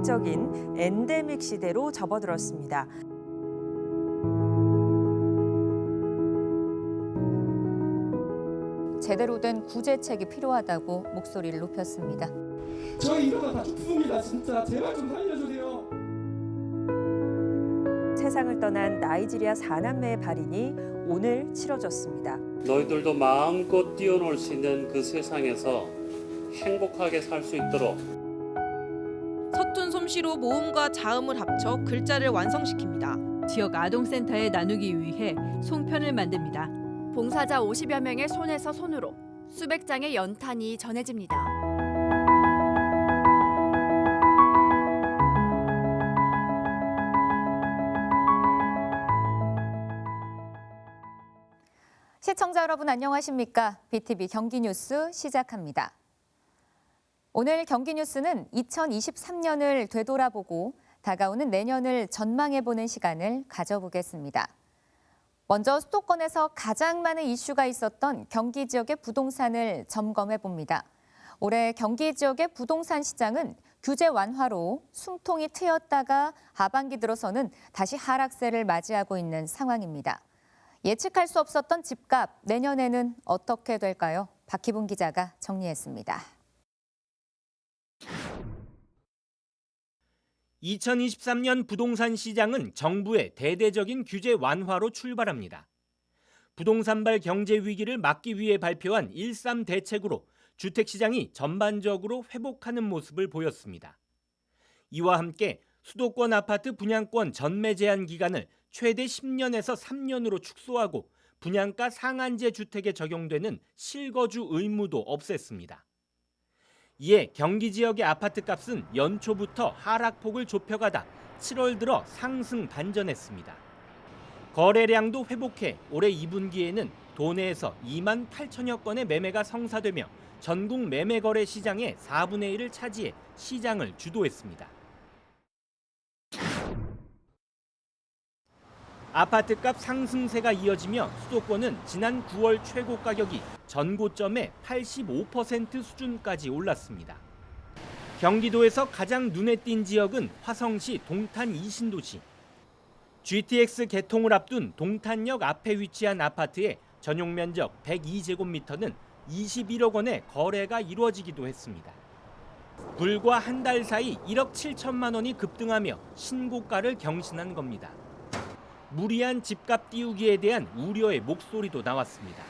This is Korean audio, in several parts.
본격적인 엔데믹 시대로 접어들었습니다. 제대로 된 구제책이 필요하다고 목소리를 높였습니다. 저희 이러다 다 죽습니다. 진짜 제발 좀 살려주세요. 세상을 떠난 나이지리아 4남매의 발인이 오늘 치러졌습니다. 너희들도 마음껏 뛰어놀 수 있는 그 세상에서 행복하게 살 수 있도록 서툰 솜씨로 모음과 자음을 합쳐 글자를 완성시킵니다. 지역 아동센터에 나누기 위해 송편을 만듭니다. 봉사자 50여 명의 손에서 손으로 수백 장의 연탄이 전해집니다. 시청자 여러분 안녕하십니까? BTV 경기뉴스 시작합니다. 오늘 경기뉴스는 2023년을 되돌아보고 다가오는 내년을 전망해보는 시간을 가져보겠습니다. 먼저 수도권에서 가장 많은 이슈가 있었던 경기 지역의 부동산을 점검해봅니다. 올해 경기 지역의 부동산 시장은 규제 완화로 숨통이 트였다가 하반기 들어서는 다시 하락세를 맞이하고 있는 상황입니다. 예측할 수 없었던 집값, 내년에는 어떻게 될까요? 박희분 기자가 정리했습니다. 2023년 부동산 시장은 정부의 대대적인 규제 완화로 출발합니다. 부동산발 경제 위기를 막기 위해 발표한 1.3 대책으로 주택시장이 전반적으로 회복하는 모습을 보였습니다. 이와 함께 수도권 아파트 분양권 전매 제한 기간을 최대 10년에서 3년으로 축소하고 분양가 상한제 주택에 적용되는 실거주 의무도 없앴습니다. 이에 경기 지역의 아파트값은 연초부터 하락폭을 좁혀가다 7월 들어 상승 반전했습니다. 거래량도 회복해 올해 2분기에는 도내에서 2만 8천여 건의 매매가 성사되며 전국 매매 거래 시장의 4분의 1을 차지해 시장을 주도했습니다. 아파트값 상승세가 이어지며 수도권은 지난 9월 최고 가격이 전고점의 85% 수준까지 올랐습니다. 경기도에서 가장 눈에 띈 지역은 화성시 동탄 이신도시. GTX 개통을 앞둔 동탄역 앞에 위치한 아파트의 전용 면적 102제곱미터는 21억 원의 거래가 이루어지기도 했습니다. 불과 한 달 사이 1억 7천만 원이 급등하며 신고가를 경신한 겁니다. 무리한 집값 띄우기에 대한 우려의 목소리도 나왔습니다.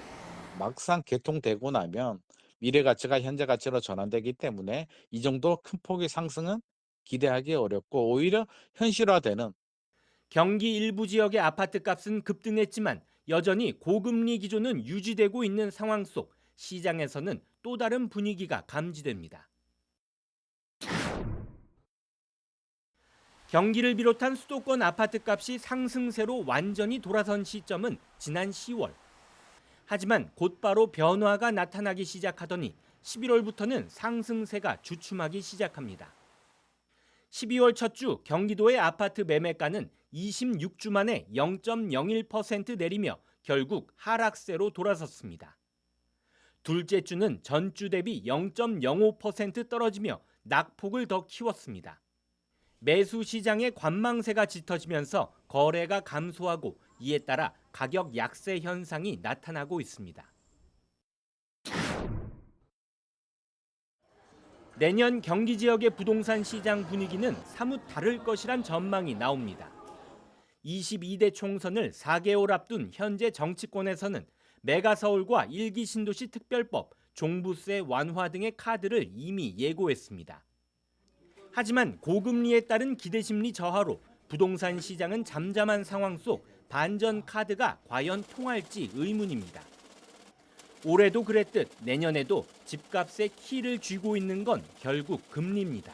막상 개통되고 나면 미래 가치가 현재 가치로 전환되기 때문에 이 정도 큰 폭의 상승은 기대하기 어렵고 오히려 현실화되는 경기 일부 지역의 아파트값은 급등했지만 여전히 고금리 기조는 유지되고 있는 상황 속 시장에서는 또 다른 분위기가 감지됩니다. 경기를 비롯한 수도권 아파트값이 상승세로 완전히 돌아선 시점은 지난 10월. 하지만 곧바로 변화가 나타나기 시작하더니 11월부터는 상승세가 주춤하기 시작합니다. 12월 첫 주 경기도의 아파트 매매가는 26주 만에 0.01% 내리며 결국 하락세로 돌아섰습니다. 둘째 주는 전주 대비 0.05% 떨어지며 낙폭을 더 키웠습니다. 매수 시장의 관망세가 짙어지면서 거래가 감소하고 이에 따라 가격 약세 현상이 나타나고 있습니다. 내년 경기 지역의 부동산 시장 분위기는 사뭇 다를 것이란 전망이 나옵니다. 22대 총선을 4개월 앞둔 현재 정치권에서는 메가서울과 일기 신도시 특별법, 종부세 완화 등의 카드를 이미 예고했습니다. 하지만 고금리에 따른 기대심리 저하로 부동산 시장은 잠잠한 상황 속 반전 카드가 과연 통할지 의문입니다. 올해도 그랬듯 내년에도 집값의 키를 쥐고 있는 건 결국 금리입니다.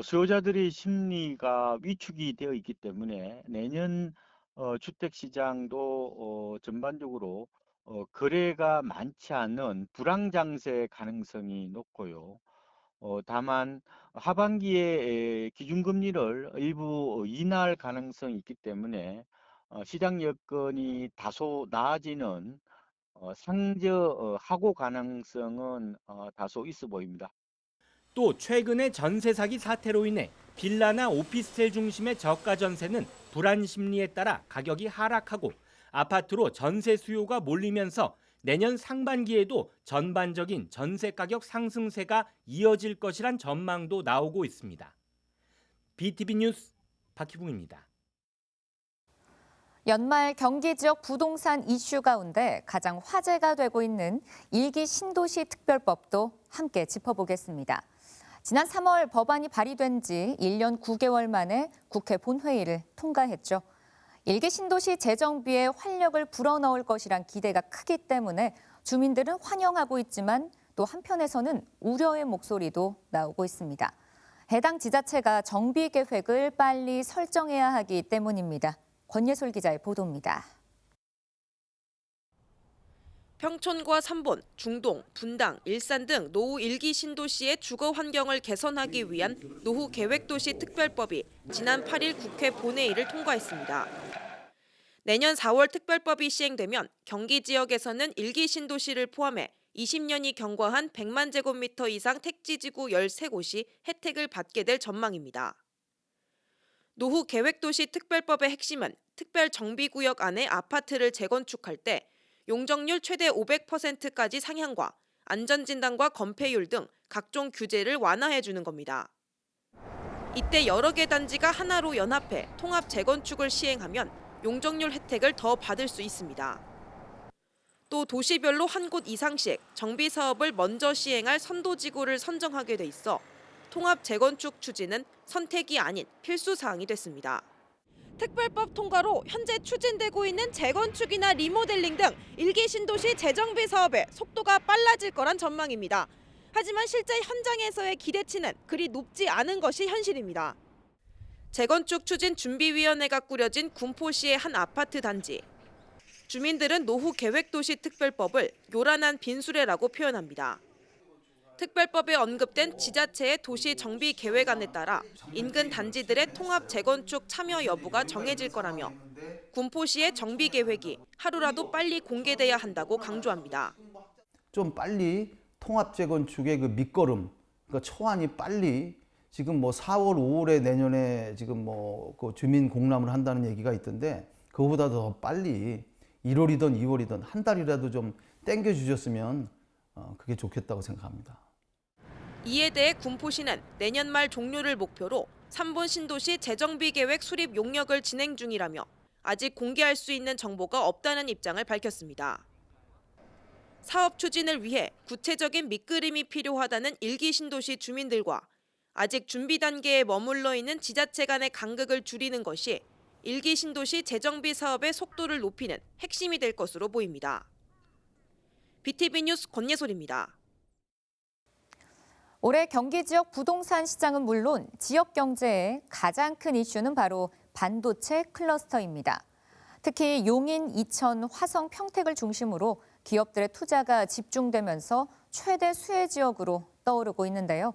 수요자들의 심리가 위축이 되어 있기 때문에 내년 주택 시장도 전반적으로 거래가 많지 않은 불황 장세 가능성이 높고요. 다만 하반기에 기준금리를 일부 인하할 가능성이 있기 때문에 시장 여건이 다소 나아지는 상저 하고 가능성은 다소 있어 보입니다. 또 최근의 전세 사기 사태로 인해 빌라나 오피스텔 중심의 저가 전세는 불안 심리에 따라 가격이 하락하고 아파트로 전세 수요가 몰리면서 내년 상반기에도 전반적인 전세 가격 상승세가 이어질 것이란 전망도 나오고 있습니다. BTV 뉴스 박희붕입니다. 연말 경기 지역 부동산 이슈 가운데 가장 화제가 되고 있는 1기 신도시 특별법도 함께 짚어보겠습니다. 지난 3월 법안이 발의된 지 1년 9개월 만에 국회 본회의를 통과했죠. 1기 신도시 재정비에 활력을 불어넣을 것이란 기대가 크기 때문에 주민들은 환영하고 있지만 또 한편에서는 우려의 목소리도 나오고 있습니다. 해당 지자체가 정비 계획을 빨리 설정해야 하기 때문입니다. 권예솔 기자의 보도입니다. 평촌과 삼본, 중동, 분당, 일산 등 노후 1기 신도시의 주거 환경을 개선하기 위한 노후 계획도시 특별법이 지난 8일 국회 본회의를 통과했습니다. 내년 4월 특별법이 시행되면 경기 지역에서는 1기 신도시를 포함해 20년이 경과한 100만 제곱미터 이상 택지지구 13곳이 혜택을 받게 될 전망입니다. 노후 계획도시 특별법의 핵심은 특별 정비구역 안에 아파트를 재건축할 때 용적률 최대 500%까지 상향과 안전진단과 건폐율 등 각종 규제를 완화해 주는 겁니다. 이때 여러 개 단지가 하나로 연합해 통합 재건축을 시행하면 용적률 혜택을 더 받을 수 있습니다. 또 도시별로 한 곳 이상씩 정비 사업을 먼저 시행할 선도지구를 선정하게 돼 있어 통합 재건축 추진은 선택이 아닌 필수 사항이 됐습니다. 특별법 통과로 현재 추진되고 있는 재건축이나 리모델링 등 1기 신도시 재정비 사업의 속도가 빨라질 거란 전망입니다. 하지만 실제 현장에서의 기대치는 그리 높지 않은 것이 현실입니다. 재건축 추진 준비위원회가 꾸려진 군포시의 한 아파트 단지. 주민들은 노후 계획도시 특별법을 요란한 빈수레라고 표현합니다. 특별법에 언급된 지자체의 도시 정비 계획안에 따라 인근 단지들의 통합 재건축 참여 여부가 정해질 거라며 군포시의 정비 계획이 하루라도 빨리 공개돼야 한다고 강조합니다. 좀 빨리 통합 재건축의 그 밑거름, 그러니까 초안이 빨리 지금 뭐 4월, 5월에 내년에 지금 뭐 그 주민 공람을 한다는 얘기가 있던데 그거보다 더 빨리 1월이든 2월이든 한 달이라도 좀 땡겨 주셨으면 그게 좋겠다고 생각합니다. 이에 대해 군포시는 내년 말 종료를 목표로 3본 신도시 재정비 계획 수립 용역을 진행 중이라며 아직 공개할 수 있는 정보가 없다는 입장을 밝혔습니다. 사업 추진을 위해 구체적인 밑그림이 필요하다는 1기 신도시 주민들과 아직 준비 단계에 머물러 있는 지자체 간의 간극을 줄이는 것이 1기 신도시 재정비 사업의 속도를 높이는 핵심이 될 것으로 보입니다. BTV 뉴스 권예솔입니다. 올해 경기 지역 부동산 시장은 물론 지역 경제의 가장 큰 이슈는 바로 반도체 클러스터입니다. 특히 용인, 이천, 화성, 평택을 중심으로 기업들의 투자가 집중되면서 최대 수혜 지역으로 떠오르고 있는데요.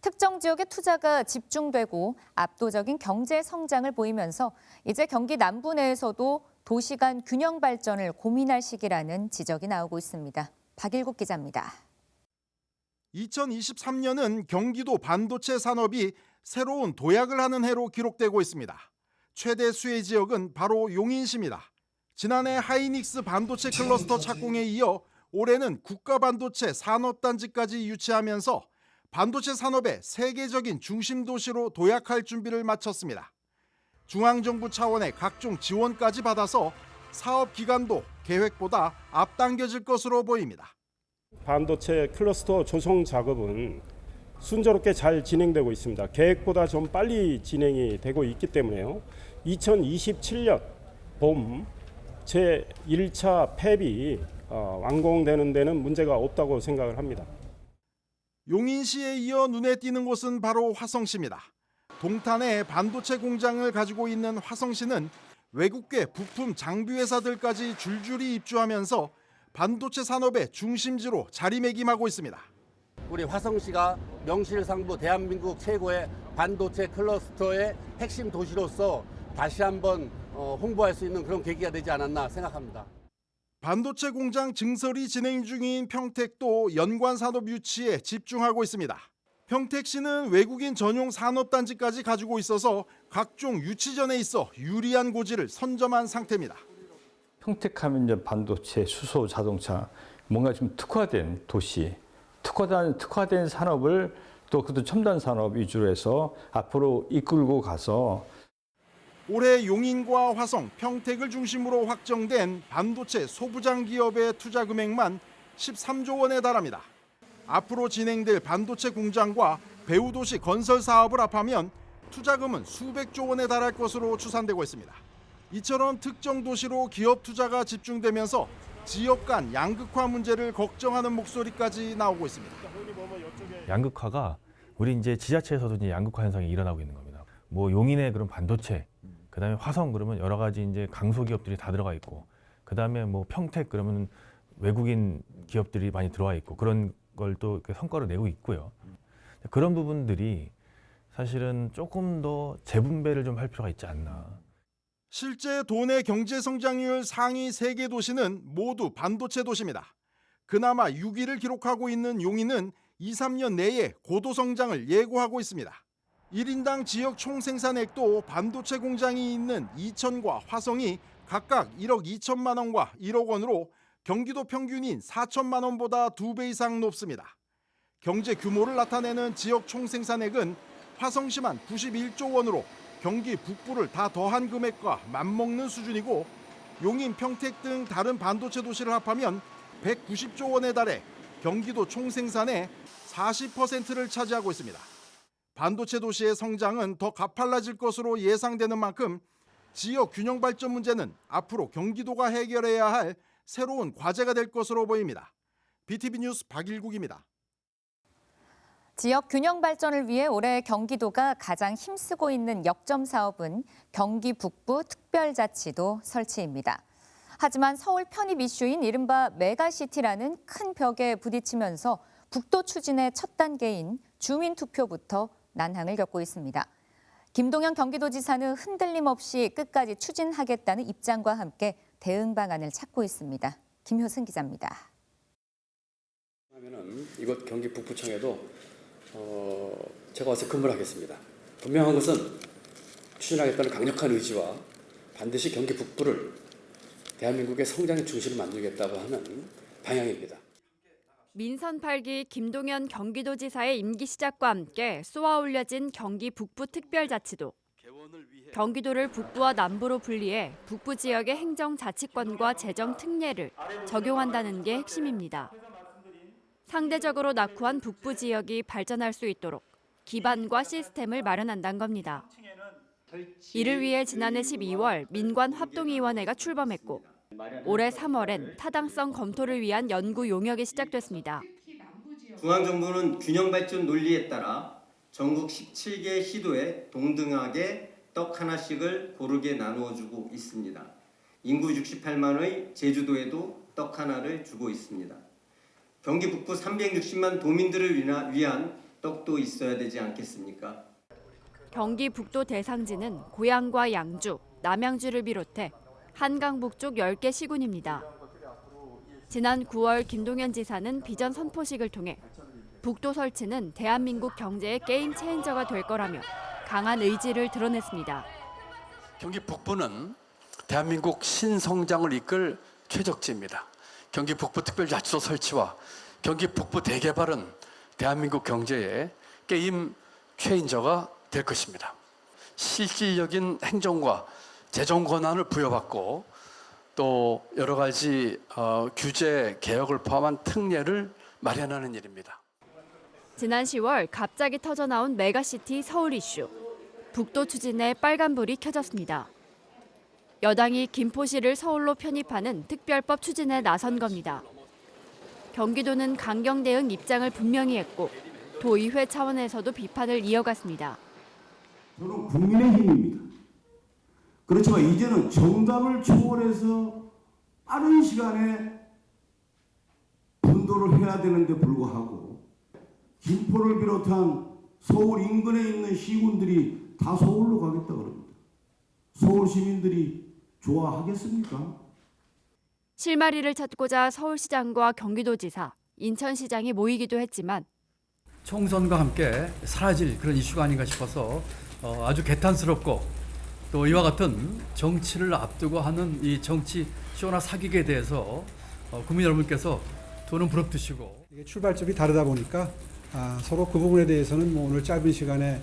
특정 지역에 투자가 집중되고 압도적인 경제 성장을 보이면서 이제 경기 남부 내에서도 도시 간 균형 발전을 고민할 시기라는 지적이 나오고 있습니다. 박일국 기자입니다. 2023년은 경기도 반도체 산업이 새로운 도약을 하는 해로 기록되고 있습니다. 최대 수혜 지역은 바로 용인시입니다. 지난해 하이닉스 반도체 클러스터 착공에 이어 올해는 국가반도체 산업단지까지 유치하면서 반도체 산업의 세계적인 중심 도시로 도약할 준비를 마쳤습니다. 중앙정부 차원의 각종 지원까지 받아서 사업 기간도 계획보다 앞당겨질 것으로 보입니다. 반도체 클러스터 조성 작업은 순조롭게 잘 진행되고 있습니다. 계획보다 좀 빨리 진행이 되고 있기 때문에요. 2027년 봄 제1차 팹이 완공되는 데는 문제가 없다고 생각을 합니다. 용인시에 이어 눈에 띄는 곳은 바로 화성시입니다. 동탄에 반도체 공장을 가지고 있는 화성시는 외국계 부품 장비 회사들까지 줄줄이 입주하면서 반도체 산업의 중심지로 자리매김하고 있습니다. 우리 화성시가 명실상부 대한민국 최고의 반도체 클러스터의 핵심 도시로서 다시 한번 홍보할 수 있는 그런 계기가 되지 않았나 생각합니다. 반도체 공장 증설이 진행 중인 평택도 연관 산업 유치에 집중하고 있습니다. 평택시는 외국인 전용 산업단지까지 가지고 있어서 각종 유치전에 있어 유리한 고지를 선점한 상태입니다. 평택하면 이제 반도체, 수소, 자동차 뭔가 좀 특화된 도시, 특화된 산업을 또 그것도 첨단 산업 위주로 해서 앞으로 이끌고 가서 올해 용인과 화성, 평택을 중심으로 확정된 반도체 소부장 기업의 투자 금액만 13조 원에 달합니다. 앞으로 진행될 반도체 공장과 배후도시 건설 사업을 합하면 투자금은 수백조 원에 달할 것으로 추산되고 있습니다. 이처럼 특정 도시로 기업 투자가 집중되면서 지역 간 양극화 문제를 걱정하는 목소리까지 나오고 있습니다. 양극화가 우리 이제 지자체에서도 이제 양극화 현상이 일어나고 있는 겁니다. 뭐 용인의 그런 반도체, 그다음에 화성 그러면 여러 가지 이제 강소 기업들이 다 들어가 있고, 그다음에 뭐 평택 그러면 외국인 기업들이 많이 들어와 있고 그런 걸 또 성과를 내고 있고요. 그런 부분들이 사실은 조금 더 재분배를 좀 할 필요가 있지 않나. 실제 도내 경제 성장률 상위 3개 도시는 모두 반도체 도시입니다. 그나마 6위를 기록하고 있는 용인은 2-3년 내에 고도 성장을 예고하고 있습니다. 1인당 지역 총생산액도 반도체 공장이 있는 이천과 화성이 각각 1억 2천만 원과 1억 원으로 경기도 평균인 4천만 원보다 2배 이상 높습니다. 경제 규모를 나타내는 지역 총생산액은 화성시만 91조 원으로 경기 북부를 다 더한 금액과 맞먹는 수준이고, 용인, 평택 등 다른 반도체 도시를 합하면 190조 원에 달해 경기도 총생산의 40%를 차지하고 있습니다. 반도체 도시의 성장은 더 가팔라질 것으로 예상되는 만큼 지역 균형 발전 문제는 앞으로 경기도가 해결해야 할 새로운 과제가 될 것으로 보입니다. BTV 뉴스 박일국입니다. 지역 균형 발전을 위해 올해 경기도가 가장 힘쓰고 있는 역점 사업은 경기 북부 특별자치도 설치입니다. 하지만 서울 편입 이슈인 이른바 메가시티라는 큰 벽에 부딪히면서 북도 추진의 첫 단계인 주민투표부터 난항을 겪고 있습니다. 김동연 경기도지사는 흔들림 없이 끝까지 추진하겠다는 입장과 함께 대응 방안을 찾고 있습니다. 김효승 기자입니다. 하면은 이곳 경기 북부청에도 제가 와서 근무를 하겠습니다. 분명한 것은 추진하겠다는 강력한 의지와 반드시 경기 북부를 대한민국의 성장의 중심을 만들겠다고 하는 방향입니다. 민선 8기 김동연 경기도지사의 임기 시작과 함께 쏘아 올려진 경기 북부 특별자치도. 경기도를 북부와 남부로 분리해 북부 지역의 행정자치권과 재정 특례를 적용한다는 게 핵심입니다. 상대적으로 낙후한 북부 지역이 발전할 수 있도록 기반과 시스템을 마련한다는 겁니다. 이를 위해 지난해 12월 민관합동위원회가 출범했고 올해 3월엔 타당성 검토를 위한 연구 용역이 시작됐습니다. 중앙정부는 균형 발전 논리에 따라 전국 17개 시도에 동등하게 떡 하나씩을 고르게 나누어주고 있습니다. 인구 68만의 제주도에도 떡 하나를 주고 있습니다. 경기 북부 360만 도민들을 위한 떡도 있어야 되지 않겠습니까? 경기 북도 대상지는 고양과 양주, 남양주를 비롯해 한강 북쪽 10개 시군입니다. 지난 9월 김동연 지사는 비전 선포식을 통해 북도 설치는 대한민국 경제의 게임 체인저가 될 거라며 강한 의지를 드러냈습니다. 경기 북부는 대한민국 신성장을 이끌 최적지입니다. 경기 북부 특별자치도 설치와 경기 북부 대개발은 대한민국 경제의 게임 체인저가 될 것입니다. 실질적인 행정과 재정 권한을 부여받고 또 여러 가지 규제 개혁을 포함한 특례를 마련하는 일입니다. 지난 10월 갑자기 터져나온 메가시티 서울 이슈. 북도 추진에 빨간불이 켜졌습니다. 여당이 김포시를 서울로 편입하는 특별법 추진에 나선 겁니다. 경기도는 강경 대응 입장을 분명히 했고 도의회 차원에서도 비판을 이어갔습니다. 저는 국민의힘입니다. 그렇지만 이제는 정당을 초월해서 빠른 시간에 분도를 해야 되는데 불구하고 김포를 비롯한 서울 인근에 있는 시군들이 다 서울로 가겠다 그럽니다. 서울 시민들이 좋아하겠습니까? 실마리를 찾고자 서울시장과 경기도지사, 인천시장이 모이기도 했지만 총선과 함께 사라질 그런 이슈가 아닌가 싶어서 아주 개탄스럽고 또 이와 같은 정치를 앞두고 하는 이 정치 쇼나 사기에 대해서 국민 여러분께서 돈은 부럽듯이고 이게 출발점이 다르다 보니까 서로 그 부분에 대해서는 뭐 오늘 짧은 시간에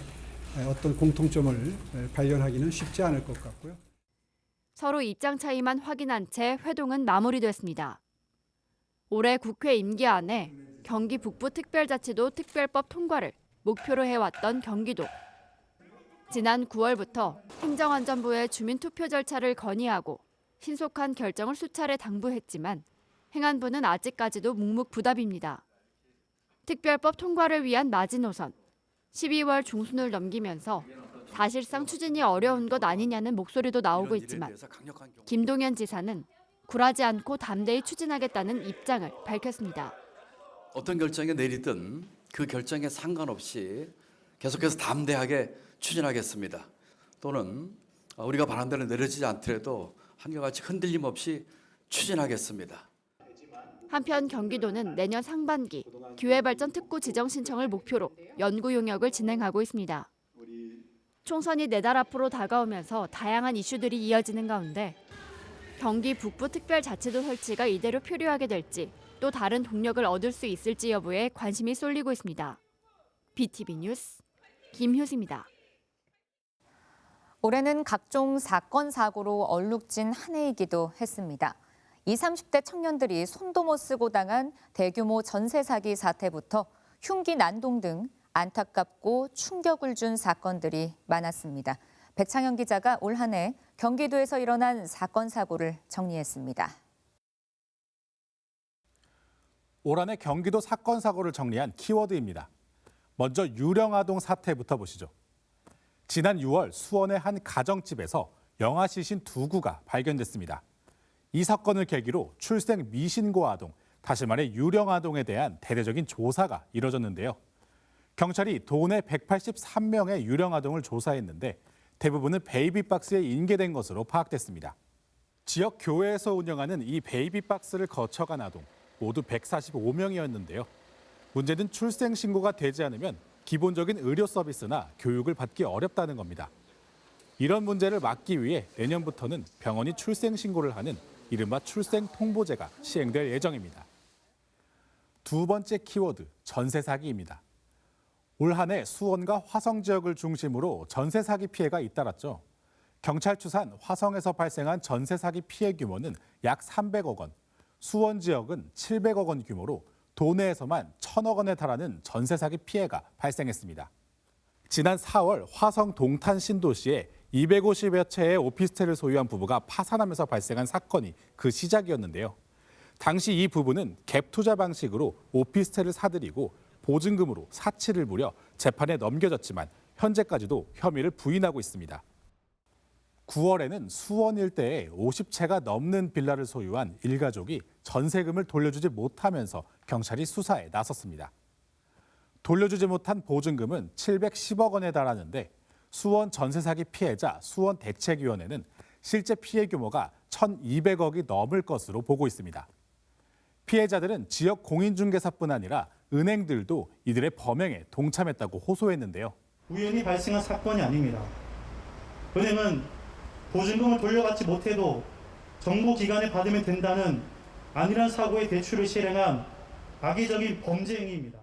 어떤 공통점을 발견하기는 쉽지 않을 것 같고요. 서로 입장 차이만 확인한 채 회동은 마무리됐습니다. 올해 국회 임기 안에 경기 북부특별자치도 특별법 통과를 목표로 해왔던 경기도. 지난 9월부터 행정안전부에 주민투표 절차를 건의하고 신속한 결정을 수차례 당부했지만 행안부는 아직까지도 묵묵부답입니다. 특별법 통과를 위한 마지노선, 12월 중순을 넘기면서 사실상 추진이 어려운 것 아니냐는 목소리도 나오고 있지만 김동연 지사는 굴하지 않고 담대히 추진하겠다는 입장을 밝혔습니다. 어떤 결정이 내리든 그 결정에 상관없이 계속해서 담대하게 추진하겠습니다. 또는 우리가 바란 대로 내려지지 않더라도 한결같이 흔들림 없이 추진하겠습니다. 한편 경기도는 내년 상반기 기회발전 특구 지정 신청을 목표로 연구 용역을 진행하고 있습니다. 총선이 4달 앞으로 다가오면서 다양한 이슈들이 이어지는 가운데 경기 북부특별자치도 설치가 이대로 표류하게 될지 또 다른 동력을 얻을 수 있을지 여부에 관심이 쏠리고 있습니다. BTV 뉴스 김효수입니다. 올해는 각종 사건, 사고로 얼룩진 한 해이기도 했습니다. 20, 30대 청년들이 손도 못 쓰고 당한 대규모 전세 사기 사태부터 흉기 난동 등 안타깝고 충격을 준 사건들이 많았습니다. 백창현 기자가 올 한 해 경기도에서 일어난 사건, 사고를 정리했습니다. 올 한 해 경기도 사건, 사고를 정리한 키워드입니다. 먼저 유령아동 사태부터 보시죠. 지난 6월 수원의 한 가정집에서 영아 시신 2구가 발견됐습니다. 이 사건을 계기로 출생 미신고 아동, 다시 말해 유령아동에 대한 대대적인 조사가 이뤄졌는데요. 경찰이 도내 183명의 유령아동을 조사했는데 대부분은 베이비박스에 인계된 것으로 파악됐습니다. 지역 교회에서 운영하는 이 베이비박스를 거쳐간 아동, 모두 145명이었는데요. 문제는 출생 신고가 되지 않으면 기본적인 의료 서비스나 교육을 받기 어렵다는 겁니다. 이런 문제를 막기 위해 내년부터는 병원이 출생 신고를 하는 이른바 출생 통보제가 시행될 예정입니다. 두 번째 키워드, 전세 사기입니다. 올 한 해 수원과 화성 지역을 중심으로 전세 사기 피해가 잇따랐죠. 경찰 추산 화성에서 발생한 전세 사기 피해 규모는 약 300억 원, 수원 지역은 700억 원 규모로 도내에서만 1,000억 원에 달하는 전세 사기 피해가 발생했습니다. 지난 4월 화성 동탄 신도시에 250여 채의 오피스텔을 소유한 부부가 파산하면서 발생한 사건이 그 시작이었는데요. 당시 이 부부는 갭 투자 방식으로 오피스텔을 사들이고 보증금으로 사치를 부려 재판에 넘겨졌지만 현재까지도 혐의를 부인하고 있습니다. 9월에는 수원 일대에 50채가 넘는 빌라를 소유한 일가족이 전세금을 돌려주지 못하면서 경찰이 수사에 나섰습니다. 돌려주지 못한 보증금은 710억 원에 달하는데 수원 전세 사기 피해자 수원대책위원회는 실제 피해 규모가 1,200억이 넘을 것으로 보고 있습니다. 피해자들은 지역 공인중개사뿐 아니라 은행들도 이들의 범행에 동참했다고 호소했는데요. 우연히 발생한 사건이 아닙니다. 은행은 보증금을 돌려받지 못해도 정보기관에 받으면 된다는 안일한 사고의 대출을 실행한 악의적인 범죄 행위입니다.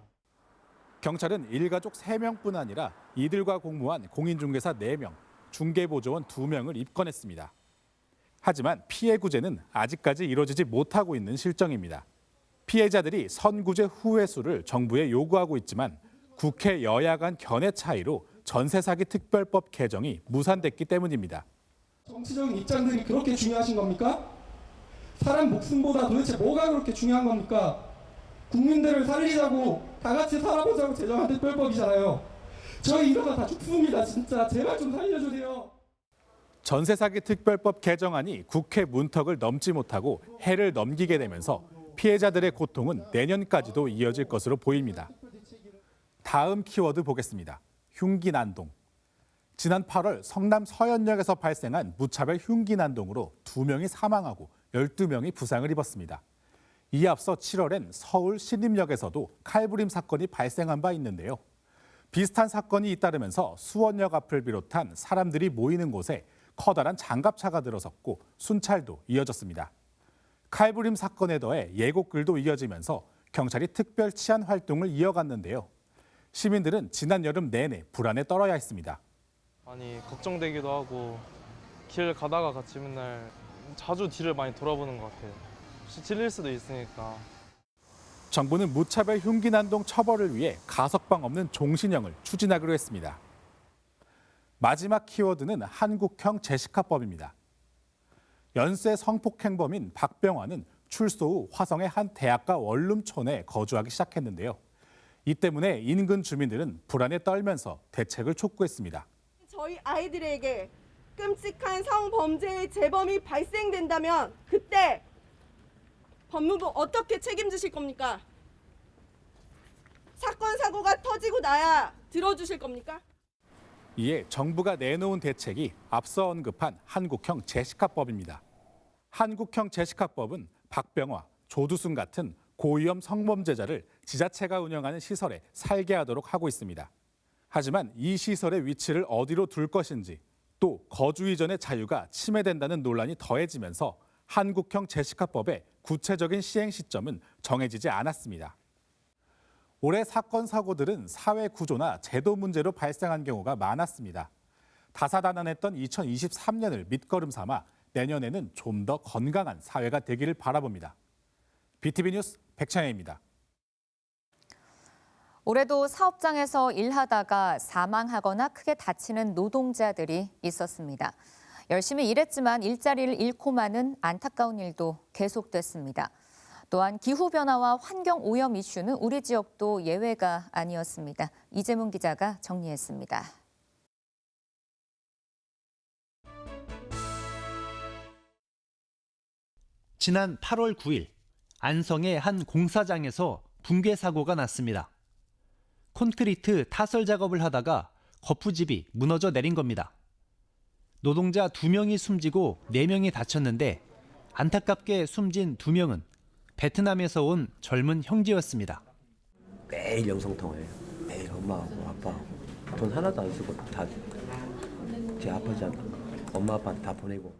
경찰은 일가족 3명뿐 아니라 이들과 공무원 공인중개사 4명, 중개보조원 2명을 입건했습니다. 하지만 피해 구제는 아직까지 이루어지지 못하고 있는 실정입니다. 피해자들이 선구제 후회수를 정부에 요구하고 있지만 국회 여야 간 견해 차이로 전세 사기 특별법 개정이 무산됐기 때문입니다. 정치적인 입장들이 그렇게 중요하신 겁니까? 사람 목숨보다 도대체 뭐가 그렇게 중요한 겁니까? 국민들을 살리자고 다 같이 살아보자고 제정한 특별법이잖아요. 저희 이러다 다 죽습니다. 진짜 제발 좀 살려주세요. 전세 사기 특별법 개정안이 국회 문턱을 넘지 못하고 해를 넘기게 되면서 피해자들의 고통은 내년까지도 이어질 것으로 보입니다. 다음 키워드 보겠습니다. 흉기 난동. 지난 8월 성남 서현역에서 발생한 무차별 흉기 난동으로 2명이 사망하고 12명이 부상을 입었습니다. 이에 앞서 7월엔 서울 신림역에서도 칼부림 사건이 발생한 바 있는데요. 비슷한 사건이 잇따르면서 수원역 앞을 비롯한 사람들이 모이는 곳에 커다란 장갑차가 들어섰고 순찰도 이어졌습니다. 칼부림 사건에 더해 예고글도 이어지면서 경찰이 특별 치안 활동을 이어갔는데요. 시민들은 지난 여름 내내 불안에 떨어야 했습니다. 많이 걱정되기도 하고 길 가다가 같이 맨날 자주 뒤를 많이 돌아보는 것 같아요. 혹시 찔릴 수도 있으니까. 정부는 무차별 흉기난동 처벌을 위해 가석방 없는 종신형을 추진하기로 했습니다. 마지막 키워드는 한국형 제시카법입니다. 연쇄 성폭행범인 박병환은 출소 후 화성의 한 대학가 원룸촌에 거주하기 시작했는데요. 이 때문에 인근 주민들은 불안에 떨면서 대책을 촉구했습니다. 저희 아이들에게 끔찍한 성범죄의 재범이 발생된다면 그때 법무부 어떻게 책임지실 겁니까? 사건 사고가 터지고 나야 들어주실 겁니까? 이에 정부가 내놓은 대책이 앞서 언급한 한국형 제시카법입니다. 한국형 제시카법은 박병화, 조두순 같은 고위험 성범죄자를 지자체가 운영하는 시설에 살게 하도록 하고 있습니다. 하지만 이 시설의 위치를 어디로 둘 것인지 또 거주 이전의 자유가 침해된다는 논란이 더해지면서 한국형 제시카법의 구체적인 시행 시점은 정해지지 않았습니다. 올해 사건 사고들은 사회 구조나 제도 문제로 발생한 경우가 많았습니다. 다사다난했던 2023년을 밑거름 삼아 내년에는 좀 더 건강한 사회가 되기를 바라봅니다. BTV 뉴스 백찬혜입니다. 올해도 사업장에서 일하다가 사망하거나 크게 다치는 노동자들이 있었습니다. 열심히 일했지만 일자리를 잃고 마는 안타까운 일도 계속됐습니다. 또한 기후변화와 환경오염 이슈는 우리 지역도 예외가 아니었습니다. 이재문 기자가 정리했습니다. 지난 8월 9일 안성의 한 공사장에서 붕괴 사고가 났습니다. 콘크리트 타설 작업을 하다가 거푸집이 무너져 내린 겁니다. 노동자 2명이 숨지고 4명이 다쳤는데 안타깝게 숨진 2명은 베트남에서 온 젊은 형제였습니다. 매일 영상통화해요. 매일 엄마하고 아빠하고 돈 하나도 안 쓰고 다 제 아버지한테 엄마 아빠한테 다 보내고.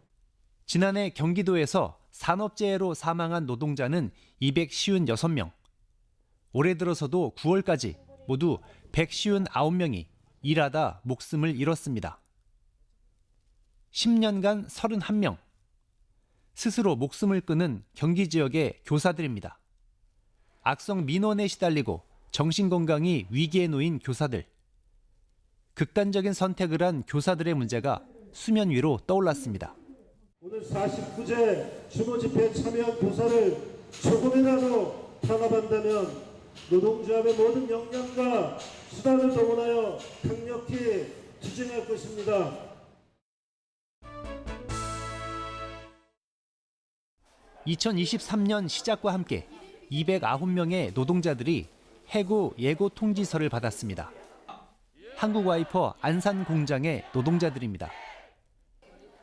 지난해 경기도에서 산업재해로 사망한 노동자는 256명. 올해 들어서도 9월까지 모두 159명이 일하다 목숨을 잃었습니다. 10년간 31명. 스스로 목숨을 끊은 경기 지역의 교사들입니다. 악성 민원에 시달리고 정신건강이 위기에 놓인 교사들. 극단적인 선택을 한 교사들의 문제가 수면 위로 떠올랐습니다. 오늘 49제 추모 집회에 참여한 교사를 조금이라도 탄압한다면 노동조합의 모든 역량과 수단을 동원하여 강력히 투쟁할 것입니다. (2023년) 시작과 함께 209명의 노동자들이 해고 예고 통지서를 받았습니다. 한국와이퍼 안산 공장의 노동자들입니다.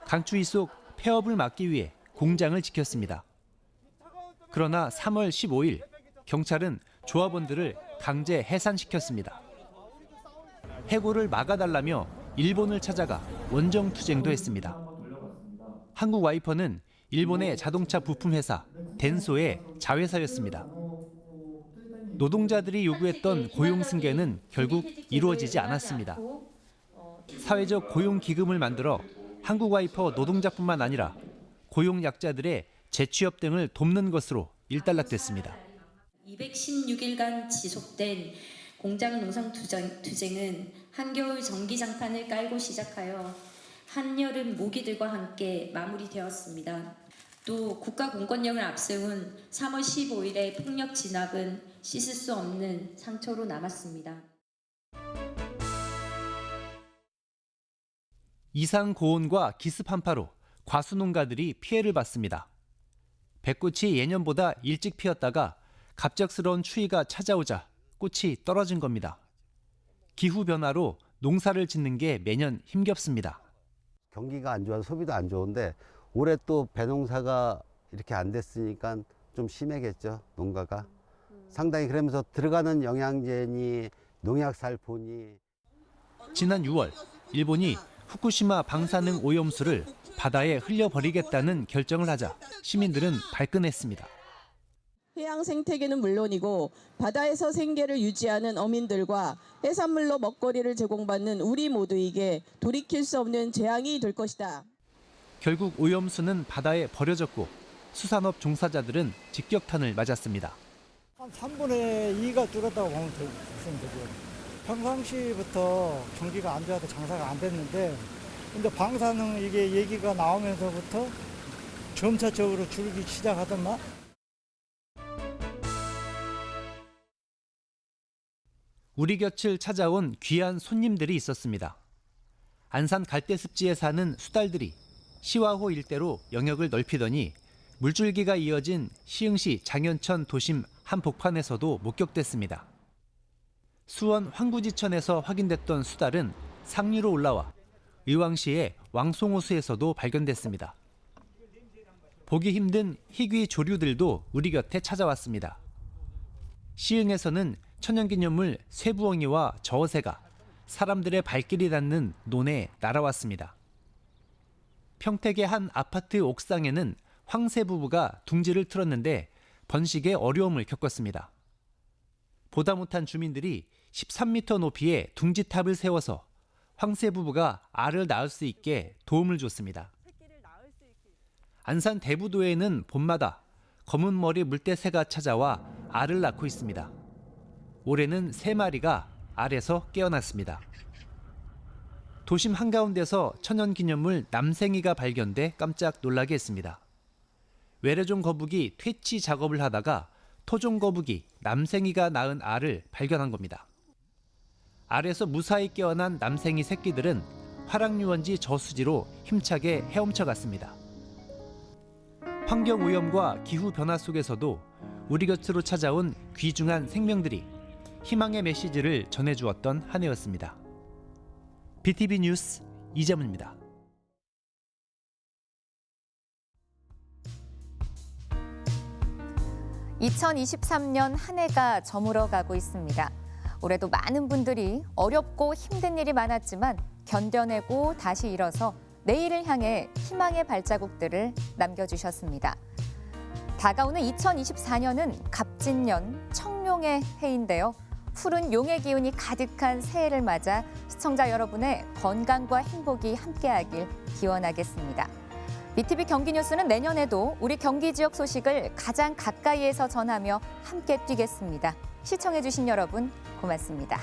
강추위 속 폐업을 막기 위해 공장을 지켰습니다. 그러나 3월 15일 경찰은 조합원들을 강제 해산시켰습니다. 해고를 막아달라며 일본을 찾아가 원정투쟁도 했습니다. 한국와이퍼는 일본의 자동차 부품 회사 덴소의 자회사였습니다. 노동자들이 요구했던 고용 승계는 결국 이루어지지 않았습니다. 사회적 고용 기금을 만들어 한국와이퍼 노동자뿐만 아니라 고용 약자들의 재취업 등을 돕는 것으로 일단락됐습니다. 216일간 지속된 공장 노상 투쟁은 한겨울 전기장판을 깔고 시작하여 한여름 모기들과 함께 마무리되었습니다. 또 국가공권력을 앞세운 3월 15일의 폭력 진압은 씻을 수 없는 상처로 남았습니다. 이상 고온과 기습 한파로 과수농가들이 피해를 봤습니다. 배꽃이 예년보다 일찍 피었다가 갑작스러운 추위가 찾아오자 꽃이 떨어진 겁니다. 기후변화로 농사를 짓는 게 매년 힘겹습니다. 경기가 안 좋아서 소비도 안 좋은데 올해 또 배농사가 이렇게 안 됐으니까 좀 심하겠죠, 농가가. 상당히 그러면서 들어가는 영양제니 농약살포니. 지난 6월 일본이 후쿠시마 방사능 오염수를 바다에 흘려버리겠다는 결정을 하자 시민들은 발끈했습니다. 해양 생태계는 물론이고 바다에서 생계를 유지하는 어민들과 해산물로 먹거리를 제공받는 우리 모두에게 돌이킬 수 없는 재앙이 될 것이다. 결국 오염수는 바다에 버려졌고 수산업 종사자들은 직격탄을 맞았습니다. 한 3분의 2가 줄었다고 보면 되죠. 평상시부터 경기가 안 좋아서 장사가 안 됐는데 근데 방사능 이게 얘기가 나오면서부터 점차적으로 줄기 시작하더만. 우리 곁을 찾아온 귀한 손님들이 있었습니다. 안산 갈대습지에 사는 수달들이 시화호 일대로 영역을 넓히더니 물줄기가 이어진 시흥시 장현천 도심 한복판에서도 목격됐습니다. 수원 황구지천에서 확인됐던 수달은 상류로 올라와 의왕시의 왕송호수에서도 발견됐습니다. 보기 힘든 희귀 조류들도 우리 곁에 찾아왔습니다. 시흥에서는 천연기념물 쇠부엉이와 저어새가 사람들의 발길이 닿는 논에 날아왔습니다. 평택의 한 아파트 옥상에는 황새 부부가 둥지를 틀었는데 번식에 어려움을 겪었습니다. 보다 못한 주민들이 13m 높이의 둥지탑을 세워서 황새 부부가 알을 낳을 수 있게 도움을 줬습니다. 안산 대부도에는 봄마다 검은 머리 물대새가 찾아와 알을 낳고 있습니다. 올해는 3마리가 알에서 깨어났습니다. 도심 한가운데서 천연기념물 남생이가 발견돼 깜짝 놀라게 했습니다. 외래종 거북이 퇴치 작업을 하다가 토종 거북이 남생이가 낳은 알을 발견한 겁니다. 알에서 무사히 깨어난 남생이 새끼들은 화랑유원지 저수지로 힘차게 헤엄쳐 갔습니다. 환경오염과 기후변화 속에서도 우리 곁으로 찾아온 귀중한 생명들이 희망의 메시지를 전해주었던 한 해였습니다. BTV 뉴스 이재문입니다. (2023년) 한 해가 저물어가고 있습니다. 올해도 많은 분들이 어렵고 힘든 일이 많았지만 견뎌내고 다시 일어서 내일을 향해 희망의 발자국들을 남겨주셨습니다. 다가오는 2024년은 갑진년 청룡의 해인데요. 푸른 용의 기운이 가득한 새해를 맞아 시청자 여러분의 건강과 행복이 함께하길 기원하겠습니다. BTV 경기뉴스는 내년에도 우리 경기 지역 소식을 가장 가까이에서 전하며 함께 뛰겠습니다. 시청해주신 여러분 고맙습니다.